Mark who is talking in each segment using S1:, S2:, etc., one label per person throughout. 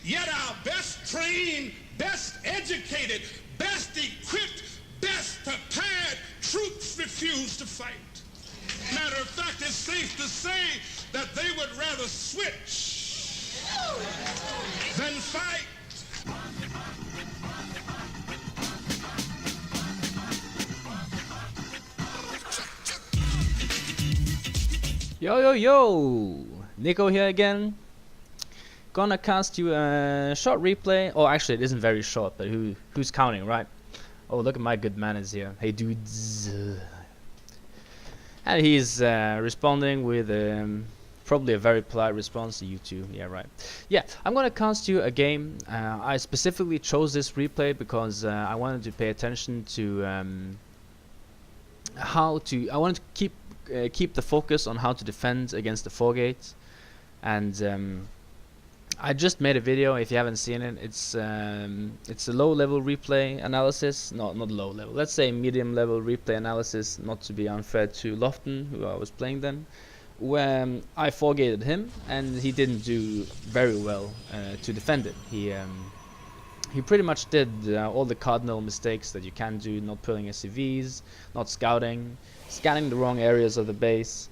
S1: Yet our best trained, best educated, best equipped, best prepared troops refuse to fight. Matter of fact, it's safe to say that they would rather switch than fight.
S2: Yo yo yo! Nico here again. Gonna cast you a short replay. Oh, actually, it isn't very short, but who's counting, right? Oh, look at my good manners here. Hey dudes. And he's responding with probably a very polite response to you two. Yeah, right. Yeah, I'm gonna cast you a game. I specifically chose this replay because I wanted to pay attention to I wanted to keep the focus on how to defend against the foregate, and I just made a video. If you haven't seen it, it's a low-level replay analysis. Not low level. Let's say medium-level replay analysis. Not to be unfair to Lofton, who I was playing then, where I foregated him, and he didn't do very well to defend it. He pretty much did all the cardinal mistakes that you can do: not pulling SCVs, not scouting, scanning the wrong areas of the base,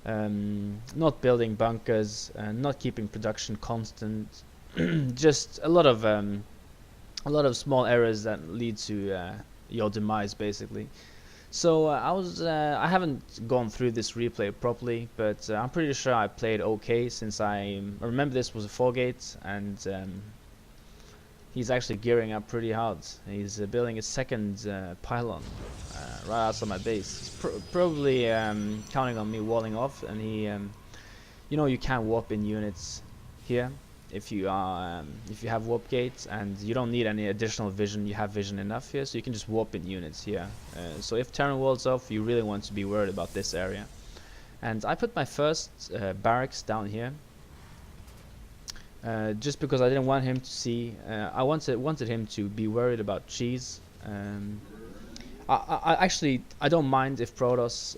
S2: not building bunkers, not keeping production constant. Just a lot of small errors that lead to your demise, basically. So I haven't gone through this replay properly, but I'm pretty sure I played okay, since I remember this was a foregate, and he's actually gearing up pretty hard. He's building a second pylon right outside my base. He's probably counting on me walling off, and he, you know, you can warp in units here if you have warp gates, and you don't need any additional vision. You have vision enough here, so you can just warp in units here. So if Terran walls off, you really want to be worried about this area. And I put my first barracks down here. Just because I didn't want him to see, I wanted him to be worried about cheese. I don't mind if Protoss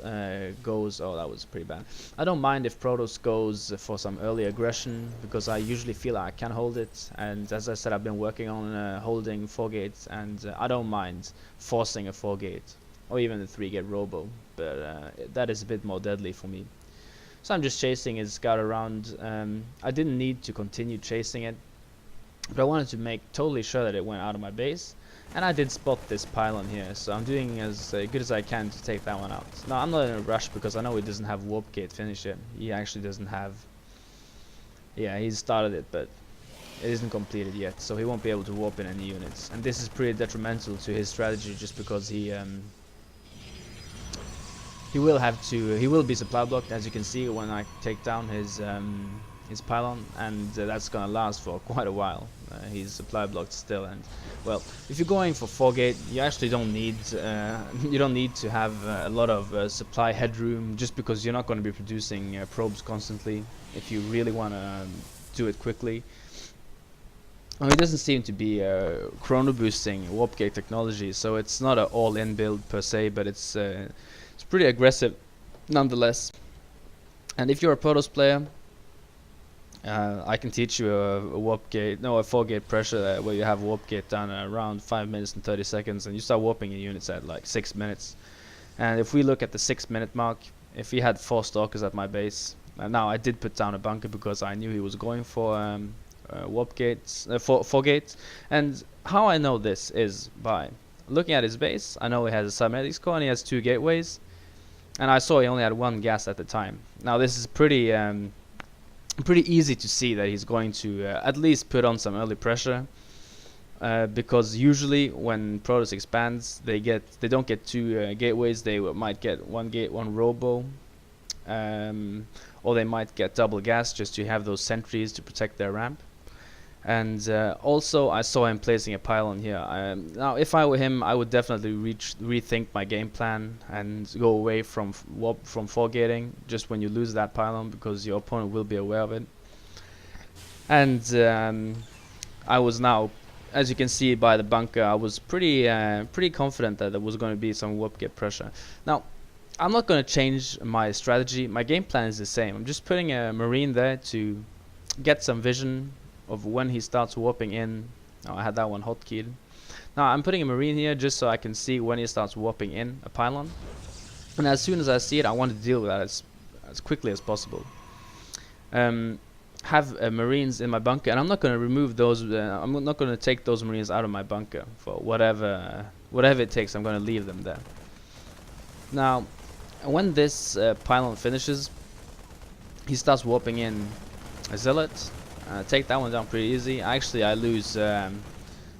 S2: goes. Oh, that was pretty bad. I don't mind if Protoss goes for some early aggression, because I usually feel I can hold it. And as I said, I've been working on holding 4-gate, and I don't mind forcing a 4-gate or even a 3-gate robo, but that is a bit more deadly for me. So I'm just chasing his scout around. I didn't need to continue chasing it, but I wanted to make totally sure that it went out of my base. And I did spot this pylon here, so I'm doing as good as I can to take that one out. Now, I'm not in a rush, because I know he doesn't have warp gate finish yet. He actually doesn't have... Yeah, he's started it, but it isn't completed yet, so he won't be able to warp in any units. And this is pretty detrimental to his strategy, just because he will be supply blocked, as you can see when I take down his pylon, and that's gonna last for quite a while. He's supply blocked still, and well, if you're going for 4-gate, you actually don't need to have a lot of supply headroom, just because you're not going to be producing probes constantly if you really want to do it quickly. It doesn't seem to be chrono boosting warp gate technology, so it's not an all-in build per se, but it's pretty aggressive nonetheless. And if you're a Protoss player, I can teach you a 4-gate pressure where you have warp gate down around 5 minutes and 30 seconds, and you start warping in units at like 6 minutes. And if we look at the 6-minute mark, if he had 4 stalkers at my base, now I did put down a bunker because I knew he was going for warp gates, 4-gates. And how I know this is by looking at his base. I know he has a cybernetics core and he has 2 gateways, and I saw he only had 1 gas at the time. Now this is pretty easy to see that he's going to at least put on some early pressure, because usually when Protoss expands, they don't get 2 gateways. They might get 1 gate, 1 robo, or they might get double gas just to have those sentries to protect their ramp. And also I saw him placing a pylon here. Now if I were him, I would definitely rethink my game plan and go away from 4-gating just when you lose that pylon, because your opponent will be aware of it. And I was now, as you can see by the bunker, I was pretty confident that there was going to be some warp gate pressure. Now I'm not going to change my strategy. My game plan is the same. I'm just putting a marine there to get some vision of when he starts warping in. Oh, I had that one hotkeyed. Now I'm putting a marine here just so I can see when he starts warping in a pylon. And as soon as I see it, I want to deal with that as quickly as possible. Have marines in my bunker, and I'm not going to remove those. I'm not going to take those marines out of my bunker for whatever it takes. I'm going to leave them there. Now, when this pylon finishes, he starts warping in a zealot. Take that one down pretty easy. Actually, I lose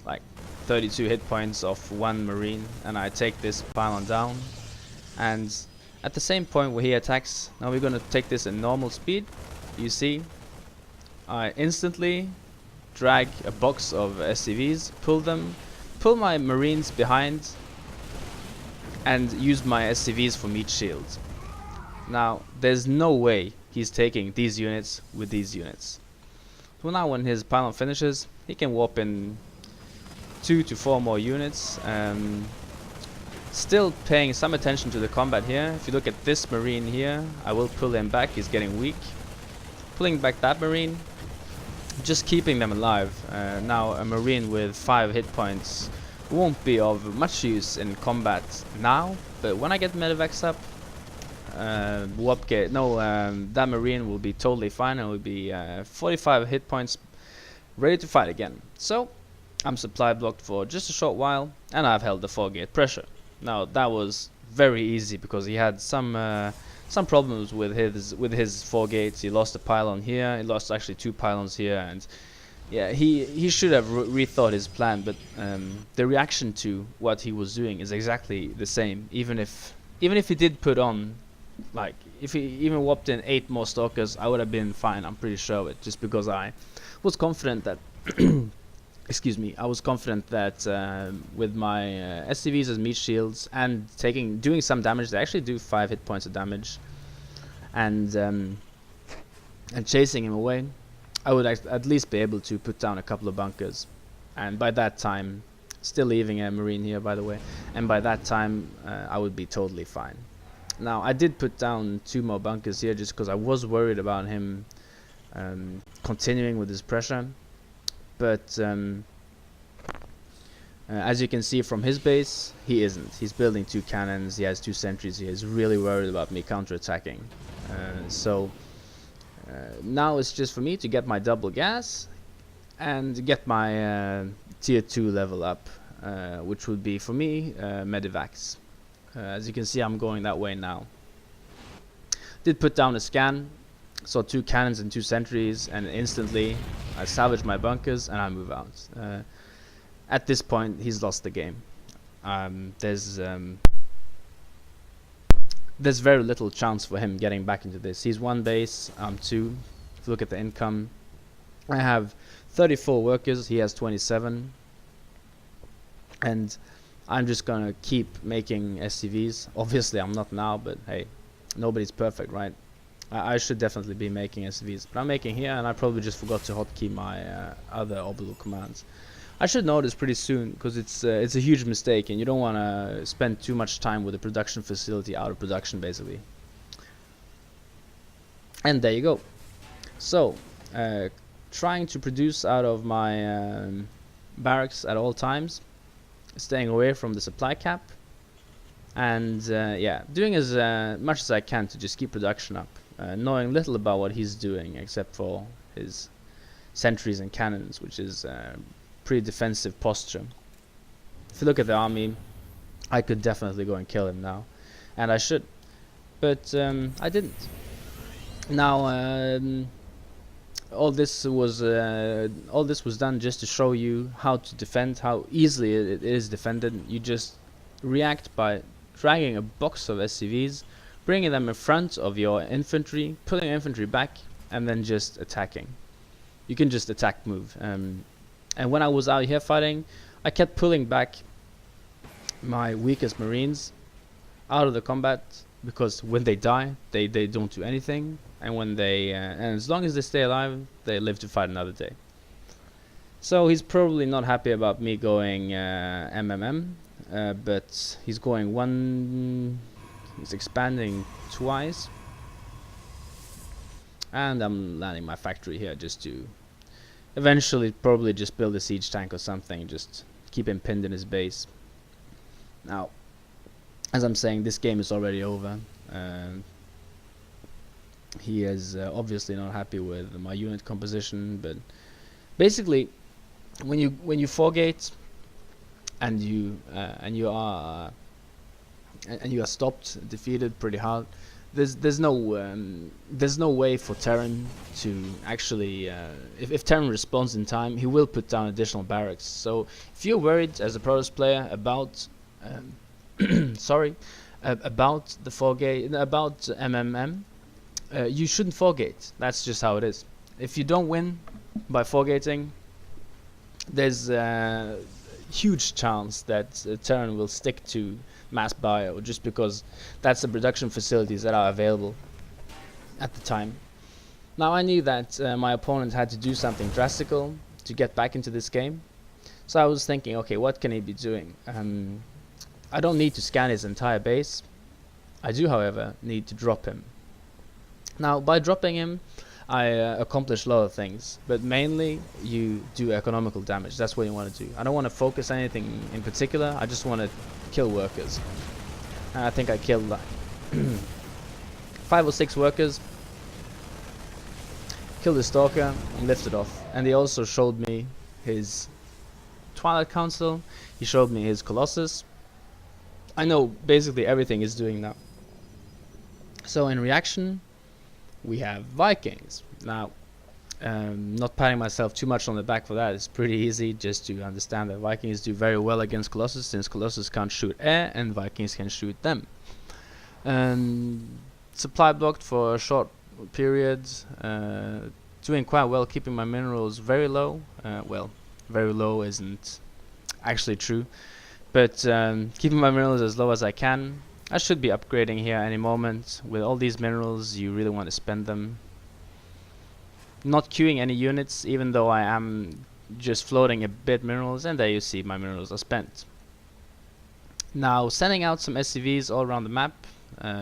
S2: like 32 hit points off one marine, and I take this pylon down. And at the same point where he attacks, now we're going to take this in normal speed. You see, I instantly drag a box of SCVs, pull my marines behind, and use my SCVs for meat shields. Now, there's no way he's taking these units with these units. So now when his pylon finishes, he can warp in 2 to 4 more units. Still paying some attention to the combat here. If you look at this marine here, I will pull him back, he's getting weak. Pulling back that marine, just keeping them alive. Now a marine with 5 hit points won't be of much use in combat now, but when I get medevacs up, that marine will be totally fine and will be 45 hit points, ready to fight again. So I'm supply blocked for just a short while, and I've held the 4-gate pressure. Now that was very easy because he had some problems with his 4 gates. He lost a pylon here, he lost actually 2 pylons here, and yeah, he should have rethought his plan. But the reaction to what he was doing is exactly the same. Even if he did put on, like, if he even warped in 8 more stalkers, I would have been fine. I'm pretty sure of it, just because I was confident that excuse me, I was confident that with my SCVs as meat shields and doing some damage, they actually do 5 hit points of damage, and chasing him away, I would at least be able to put down a couple of bunkers. And by that time, still leaving a marine here, by the way, and by that time I would be totally fine. Now I did put down 2 more bunkers here just because I was worried about him continuing with his pressure. But as you can see from his base, he isn't. He's building 2 cannons, he has 2 sentries, he is really worried about me counterattacking. So now it's just for me to get my double gas and get my tier 2 level up, which would be for me medevacs. As you can see, I'm going that way now. Did put down a scan, saw 2 cannons and 2 sentries, and instantly I salvage my bunkers and I move out. At this point, he's lost the game. There's very little chance for him getting back into this. He's 1 base, I'm 2. If you look at the income, I have 34 workers, he has 27. And I'm just gonna keep making SCVs. Obviously I'm not now, but hey, nobody's perfect, right? I should definitely be making SCVs, but I'm making here, and I probably just forgot to hotkey my other orbital commands. I should know this pretty soon, because it's a huge mistake, and you don't want to spend too much time with a production facility out of production, basically. And there you go. So, trying to produce out of my barracks at all times, staying away from the supply cap, and yeah, doing as much as I can to just keep production up, knowing little about what he's doing except for his sentries and cannons, which is pretty defensive posture. If you look at the army, I could definitely go and kill him now, and I should, but I didn't. Now all this was done just to show you how to defend, how easily it is defended. You just react by dragging a box of SCVs, bringing them in front of your infantry, pulling your infantry back, and then just attacking. You can just attack move. And when I was out here fighting, I kept pulling back my weakest marines out of the combat, because when they die, they don't do anything, and when they and as long as they stay alive, they live to fight another day. So he's probably not happy about me going MMM, but he's going he's expanding twice, and I'm landing my factory here just to Eventually probably just build a siege tank or something, just keep him pinned in his base. Now, as I'm saying, this game is already over. He is obviously not happy with my unit composition, but basically, when you forgate and you are stopped, defeated pretty hard, there's no way for Terran to actually if Terran responds in time, he will put down additional barracks. So if you're worried as a Protoss player about about the forgate, about MMM, you shouldn't forgate. That's just how it is. If you don't win by forgating, there's a huge chance that Terran will stick to mass bio, just because that's the production facilities that are available at the time. Now, I knew that my opponent had to do something drastical to get back into this game, so I was thinking, okay, what can he be doing? I don't need to scan his entire base. I do, however, need to drop him. Now, by dropping him, I accomplish a lot of things, but mainly you do economical damage. That's what you want to do. I don't want to focus anything in particular. I just want to kill workers. And I think I killed like 5 or 6 workers. Killed the Stalker and lifted off. And he also showed me his Twilight Council. He showed me his Colossus. I know basically everything is doing now. So in reaction, we have Vikings. Now, not patting myself too much on the back for that. It's pretty easy just to understand that Vikings do very well against Colossus, since Colossus can't shoot air and Vikings can shoot them. Supply blocked for a short period, doing quite well, keeping my minerals very low. Well, very low isn't actually true, but keeping my minerals as low as I can. I should be upgrading here any moment. With all these minerals, you really want to spend them. Not queuing any units, even though I am just floating a bit minerals, and there you see my minerals are spent. Now, sending out some SCVs all around the map.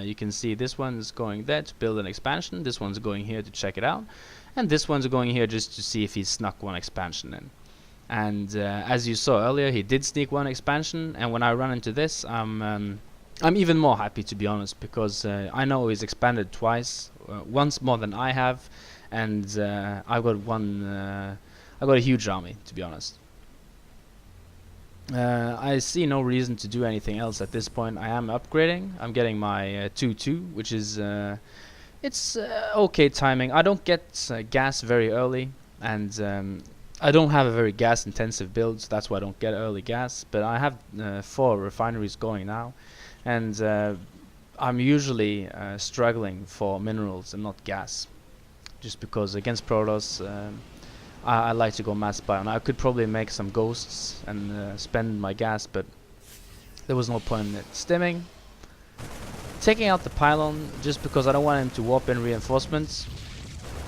S2: You can see this one's going there to build an expansion, this one's going here to check it out, and this one's going here just to see if he snuck one expansion in. And as you saw earlier, he did sneak one expansion, and when I run into this, I'm even more happy, to be honest, because I know he's expanded twice, once more than I have, and I got a huge army, to be honest. I see no reason to do anything else at this point. I am upgrading. I'm getting my 2-2, which is it's okay timing. I don't get gas very early, and I don't have a very gas intensive build, so that's why I don't get early gas. But I have 4 refineries going now, and I'm usually struggling for minerals and not gas, just because against Protoss I like to go mass bio. Now I could probably make some ghosts and spend my gas, but there was no point in it. Stimming, taking out the pylon just because I don't want him to warp in reinforcements,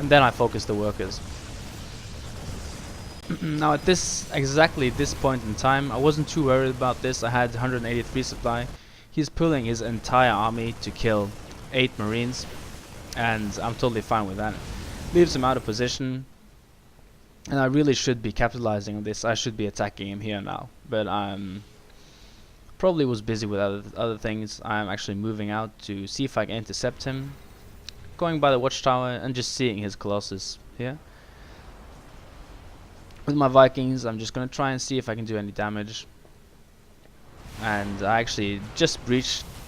S2: and then I focus the workers. Now at exactly this point in time, I wasn't too worried about this. I had 183 supply. He's pulling his entire army to kill 8 marines, and I'm totally fine with that. Leaves him out of position, and I really should be capitalizing on this. I should be attacking him here now, but probably was busy with other things. I'm actually moving out to see if I can intercept him, going by the watchtower and just seeing his Colossus here. With my Vikings, I'm just gonna try and see if I can do any damage. And I actually just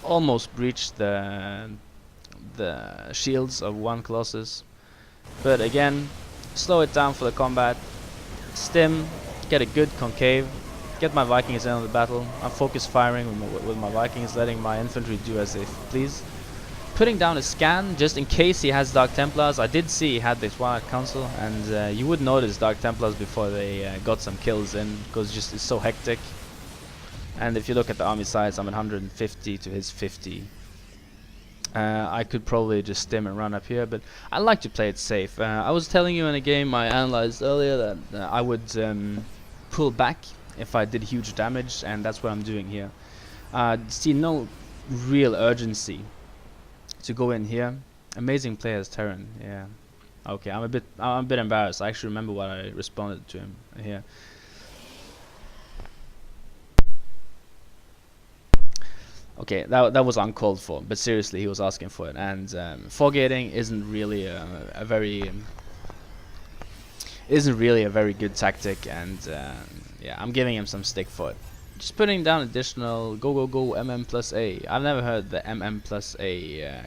S2: almost breached the shields of one Colossus. But again, slow it down for the combat. Stim, get a good concave, get my Vikings in on the battle. I'm focus firing with my Vikings, letting my infantry do as they please. Putting down a scan just in case he has Dark Templars. I did see he had the Twilight Council, and you would notice Dark Templars before they got some kills in, because just it's so hectic. And if you look at the army size, I'm at 150 to his 50. I could probably just stim and run up here, but I like to play it safe. I was telling you in a game I analyzed earlier that I would pull back if I did huge damage, and that's what I'm doing here. See no real urgency to go in here. Amazing player as Terran, yeah. Okay, I'm a bit embarrassed. I actually remember what I responded to him here. Okay, that was uncalled for, but seriously, he was asking for it. And forgating isn't really a very good tactic, and yeah, I'm giving him some stick for it. Just putting down additional go MM plus A. I've never heard the MM plus A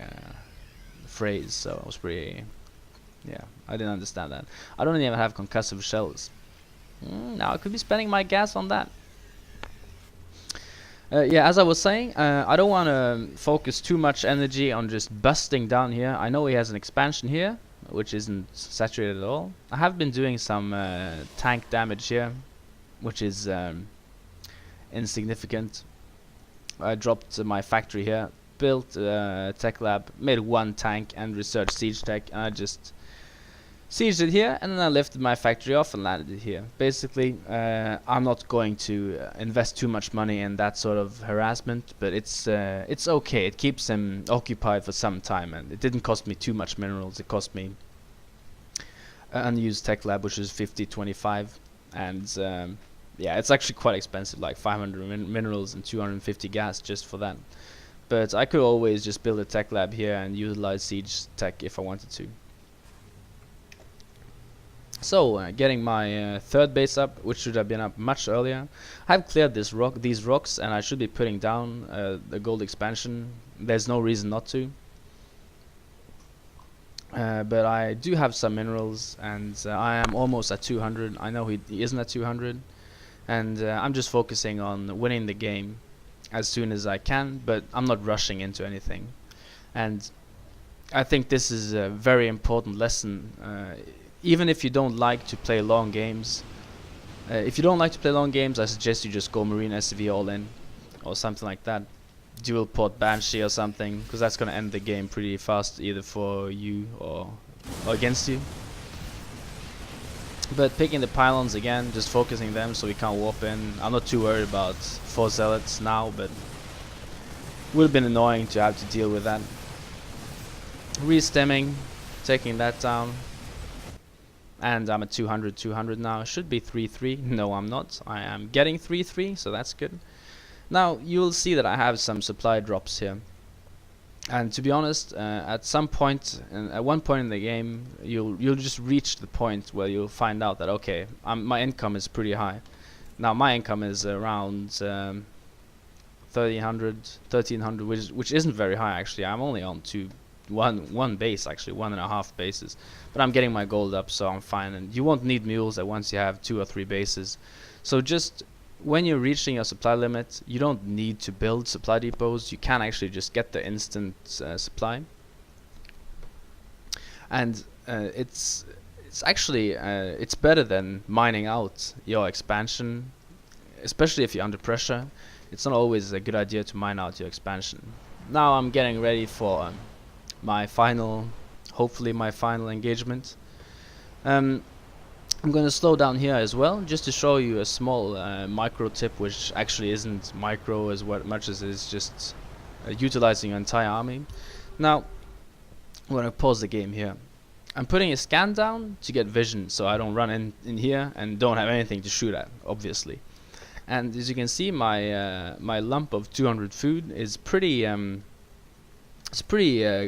S2: phrase, so it was pretty. Yeah, I didn't understand that. I don't even have concussive shells. Now I could be spending my gas on that. Yeah, as I was saying, I don't want to focus too much energy on just busting down here. I know he has an expansion here, which isn't saturated at all. I have been doing some tank damage here, which is insignificant. I dropped my factory here, built a tech lab, made one tank and researched siege tech, and I just sieged it here, and then I lifted my factory off and landed it here. Basically, I'm not going to invest too much money in that sort of harassment, but it's okay. It keeps him occupied for some time, and it didn't cost me too much minerals. It cost me unused tech lab, which is 50-25, and yeah, it's actually quite expensive, like 500 minerals and 250 gas just for that. But I could always just build a tech lab here and utilize siege tech if I wanted to. So, getting my third base up, which should have been up much earlier. I've cleared these rocks, and I should be putting down the gold expansion. There's no reason not to. But I do have some minerals, and I am almost at 200. I know he isn't at 200, and I'm just focusing on winning the game as soon as I can, but I'm not rushing into anything. And I think this is a very important lesson. Even if you don't like to play long games, I suggest you just go Marine SV all in, or something like that. Dual port Banshee or something, because that's gonna end the game pretty fast, either for you or against you. But picking the pylons again, just focusing them so we can't warp in. I'm not too worried about 4 zealots now, but would have been annoying to have to deal with that. Re-stemming, taking that down. And I'm at 200 now. It should be 3-3. No, I'm not. I am getting 3-3, so that's good. Now, you'll see that I have some supply drops here. And to be honest, at some point, at one point in the game, you'll just reach the point where you'll find out that, okay, my income is pretty high. Now, my income is around 1300, which isn't very high, actually. I'm only on one base, actually, 1.5 bases, but I'm getting my gold up, so I'm fine. And you won't need mules once you have 2 or 3 bases. So just when you're reaching your supply limit, you don't need to build supply depots. You can actually just get the instant supply, and it's actually it's better than mining out your expansion, especially if you're under pressure. It's not always a good idea to mine out your expansion. Now I'm getting ready for hopefully my final engagement. I'm going to slow down here as well, just to show you a small micro tip, which actually isn't micro as much as it is just utilizing your entire army. Now, I'm going to pause the game here. I'm putting a scan down to get vision, so I don't run in here and don't have anything to shoot at, obviously. And as you can see, my my lump of 200 food is pretty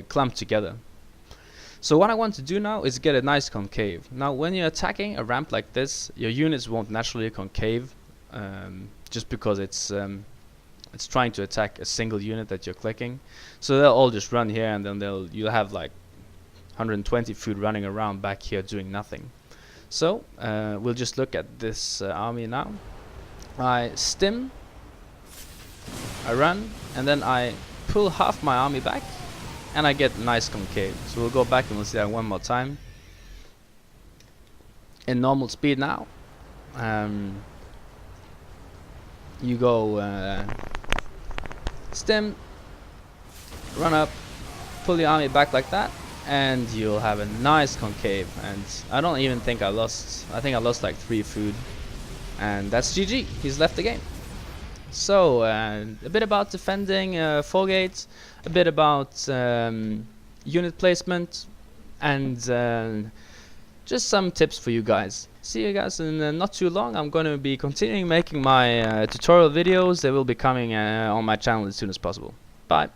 S2: clumped together. So what I want to do now is get a nice concave. Now when you're attacking a ramp like this, your units won't naturally concave, just because it's trying to attack a single unit that you're clicking. So they'll all just run here, and then you'll have like 120 food running around back here doing nothing. So we'll just look at this army now. I stim, I run, and then I pull half my army back, and I get nice concave. So we'll go back and we'll see that one more time. In normal speed now. You go stem, run up, pull the army back like that, and you'll have a nice concave. And I don't even think I lost. I think I lost like 3 food, and that's GG. He's left the game. So a bit about defending 4 gates, a bit about unit placement, and just some tips for you guys. See you guys in not too long. I'm going to be continuing making my tutorial videos. They will be coming on my channel as soon as possible. Bye.